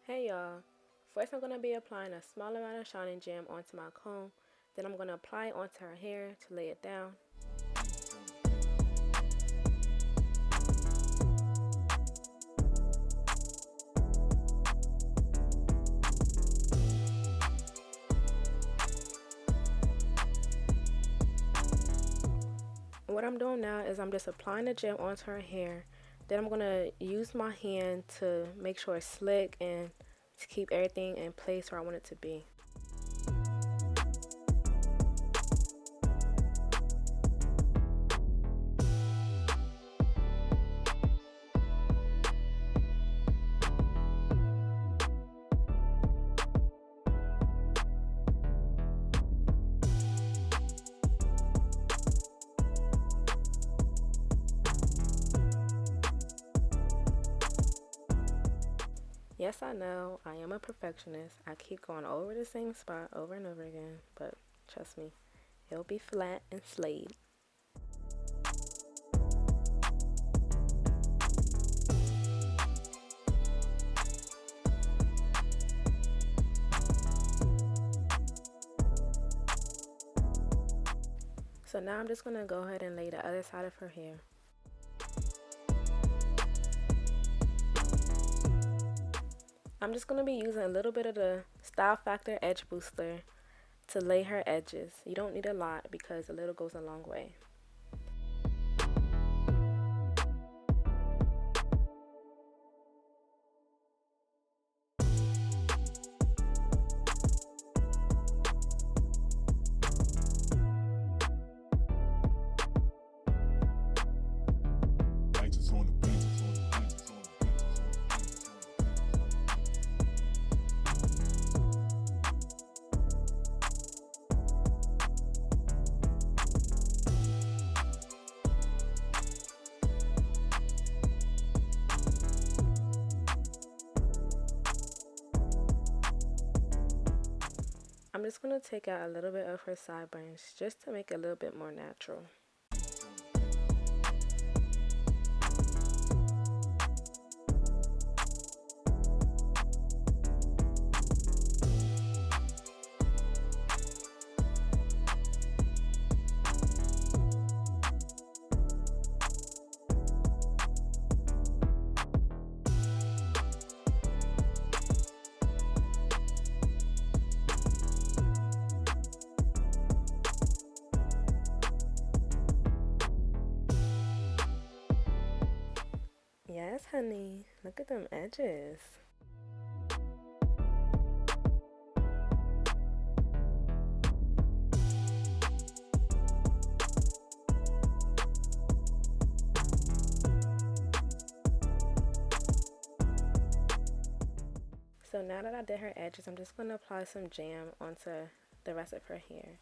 Hey y'all, first I'm going to be applying a small amount of shining gem onto my comb, then I'm going to apply it onto her hair to lay it down. What I'm doing now is I'm just applying the gem onto her hair, then I'm going to use my hand to make sure it's slick and to keep everything in place where I want it to be. Yes, I know, I am a perfectionist. I keep going over the same spot over and over again, but trust me, it'll be flat and slayed. So now I'm just going to go ahead and lay the other side of her hair. I'm just going to be using a little bit of the Style Factor Edge Booster to lay her edges. You don't need a lot because a little goes a long way. I'm just going to take out a little bit of her sideburns just to make it a little bit more natural. Yes, honey. Look at them edges. So now that I did her edges, I'm just going to apply some jam onto the rest of her hair.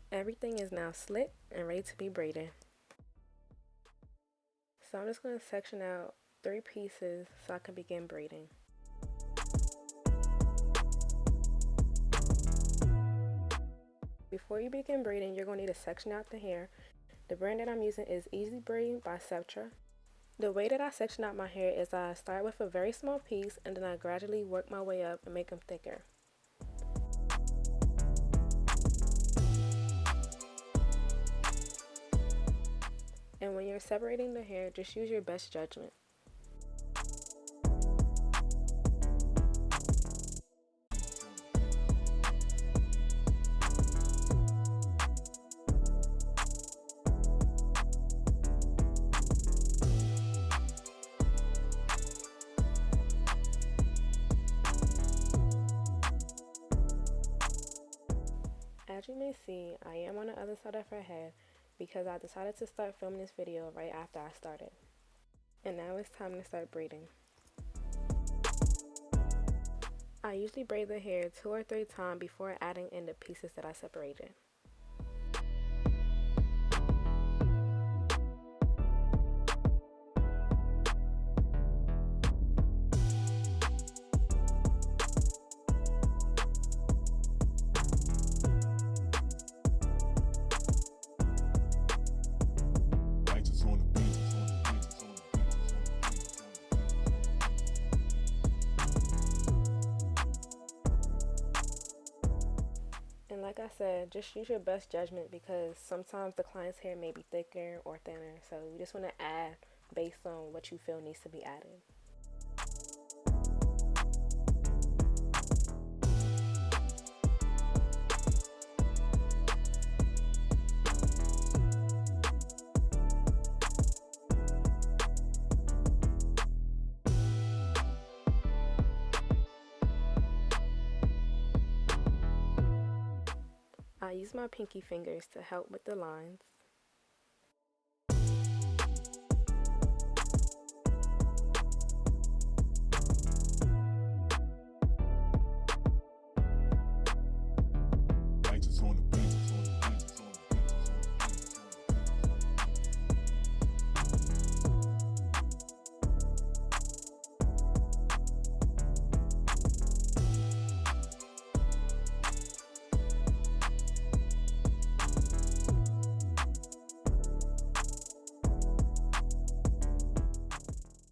Everything is now slick and ready to be braided. So I'm just going to section out 3 pieces so I can begin braiding. Before you begin braiding, you're going to need to section out the hair. The brand that I'm using is EzBraid by Spetra. The way that I section out my hair is I start with a very small piece and then I gradually work my way up and make them thicker. And when you're separating the hair, just use your best judgment. As you may see, I am on the other side of her head because I decided to start filming this video right after I started. And now it's time to start braiding. I usually braid the hair 2 or 3 times before adding in the pieces that I separated. And like I said, just use your best judgment because sometimes the client's hair may be thicker or thinner. So you just want to add based on what you feel needs to be added. I use my pinky fingers to help with the lines.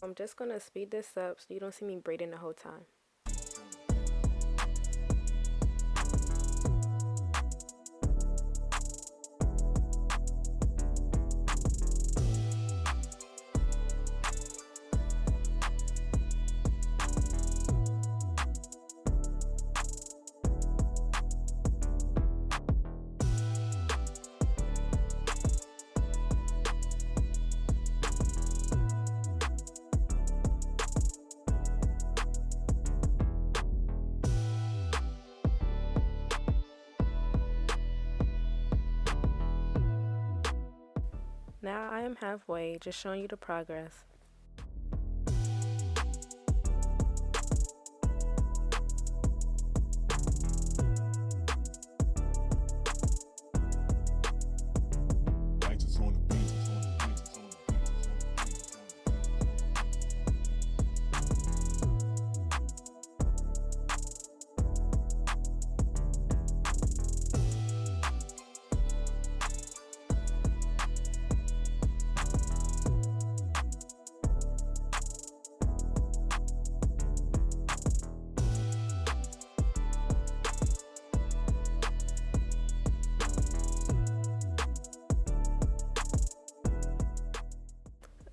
I'm just going to speed this up so you don't see me braiding the whole time. Now I am halfway, just showing you the progress.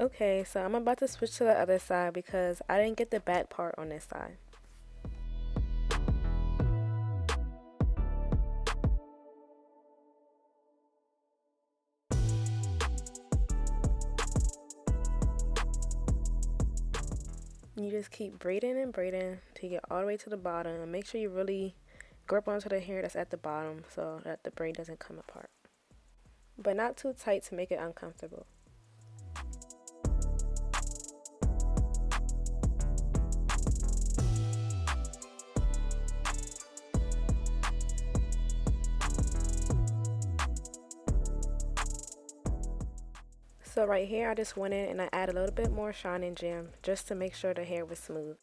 Okay, so I'm about to switch to the other side because I didn't get the back part on this side. You just keep braiding and braiding to get all the way to the bottom and make sure you really grip onto the hair that's at the bottom so that the braid doesn't come apart. But not too tight to make it uncomfortable. So right here I just went in and I added a little bit more shining gem just to make sure the hair was smooth.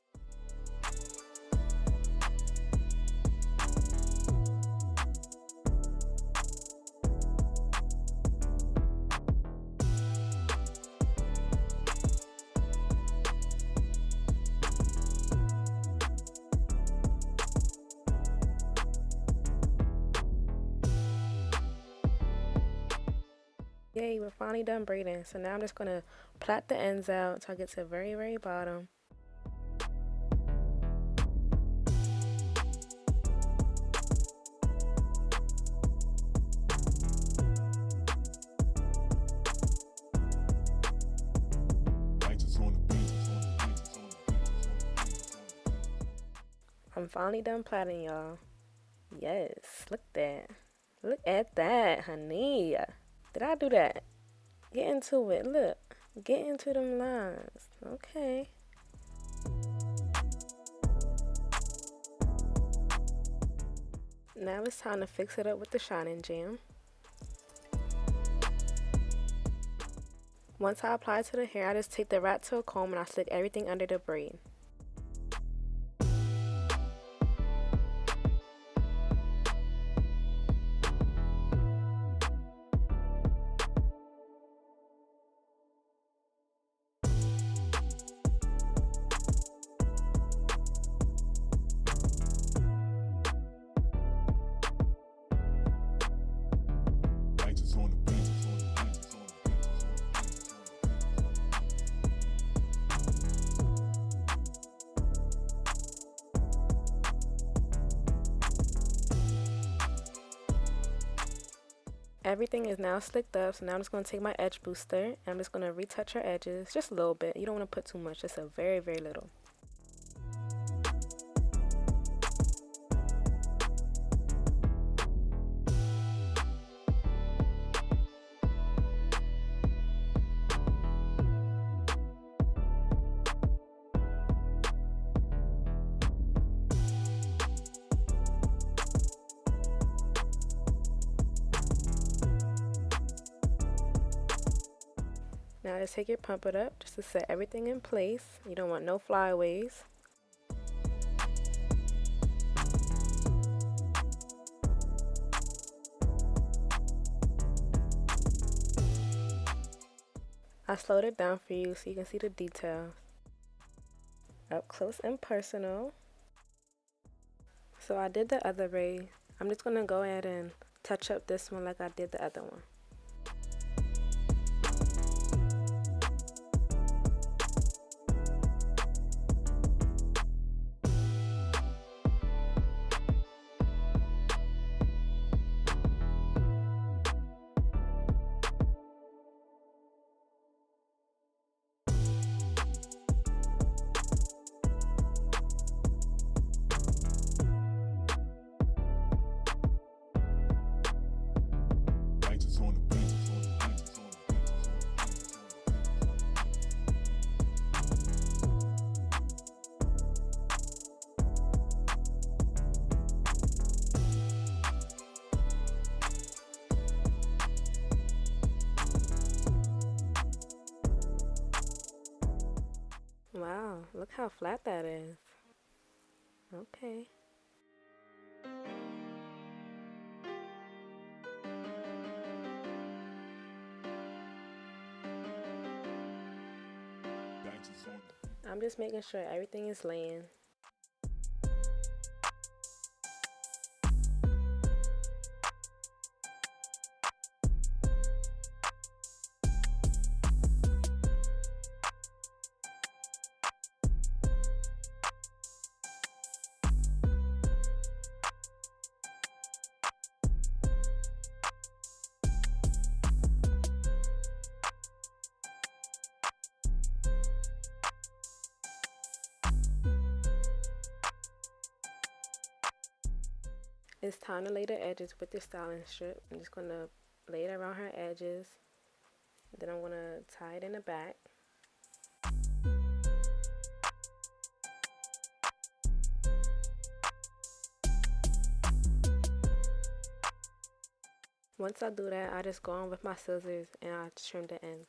Yay, we're finally done braiding. So now I'm just going to plait the ends out until I get to the very, very bottom. I'm finally done plaiting, y'all. Yes, look at that. Look at that, honey. Did I do that? Get into it. Look. Get into them lines. Okay. Now it's time to fix it up with the shining jam. Once I apply it to the hair, I just take the wrap to a comb and I slick everything under the braid. Everything is now slicked up, so now I'm just going to take my edge booster and I'm just going to retouch her edges just a little bit. You don't want to put too much, just a very, very little. Now just take your pump it up just to set everything in place. You don't want no flyaways. I slowed it down for you so you can see the details. Up close and personal. So I did the other braid. I'm just going to go ahead and touch up this one like I did the other one. Wow, look how flat that is. Okay. I'm just making sure everything is laying. It's time to lay the edges with the styling strip. I'm just going to lay it around her edges. Then I'm going to tie it in the back. Once I do that, I just go on with my scissors and I trim the ends.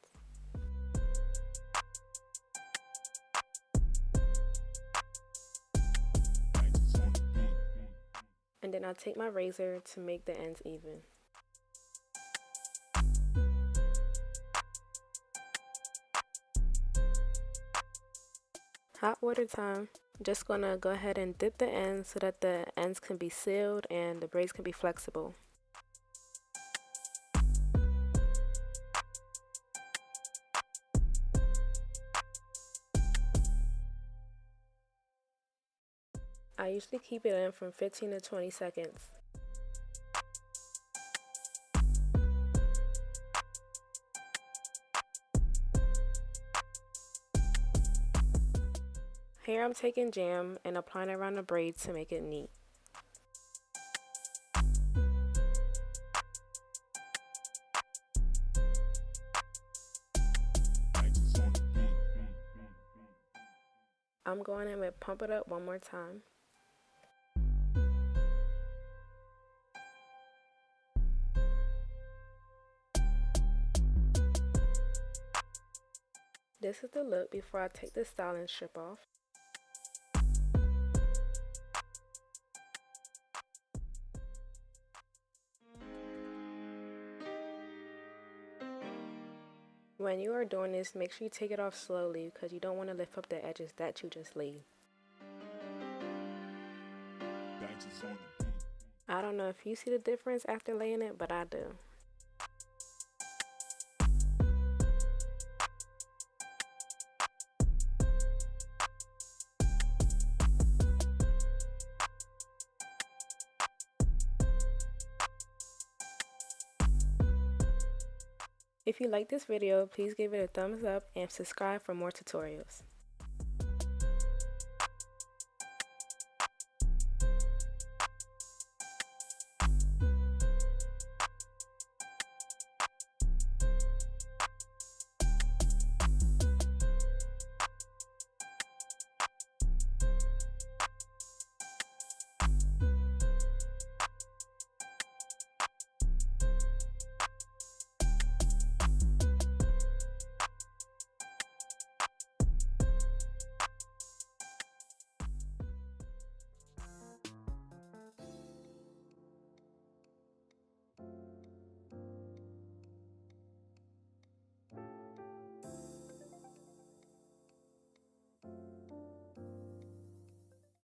And then I take my razor to make the ends even. Hot water time. Just gonna go ahead and dip the ends so that the ends can be sealed and the braids can be flexible. I usually keep it in from 15 to 20 seconds. Here I'm taking jam and applying it around the braids to make it neat. I'm going in with Pump It Up one more time. This is the look before I take the styling strip off. When you are doing this, make sure you take it off slowly because you don't want to lift up the edges that you just laid. I don't know if you see the difference after laying it, but I do. If you like this video, please give it a thumbs up and subscribe for more tutorials.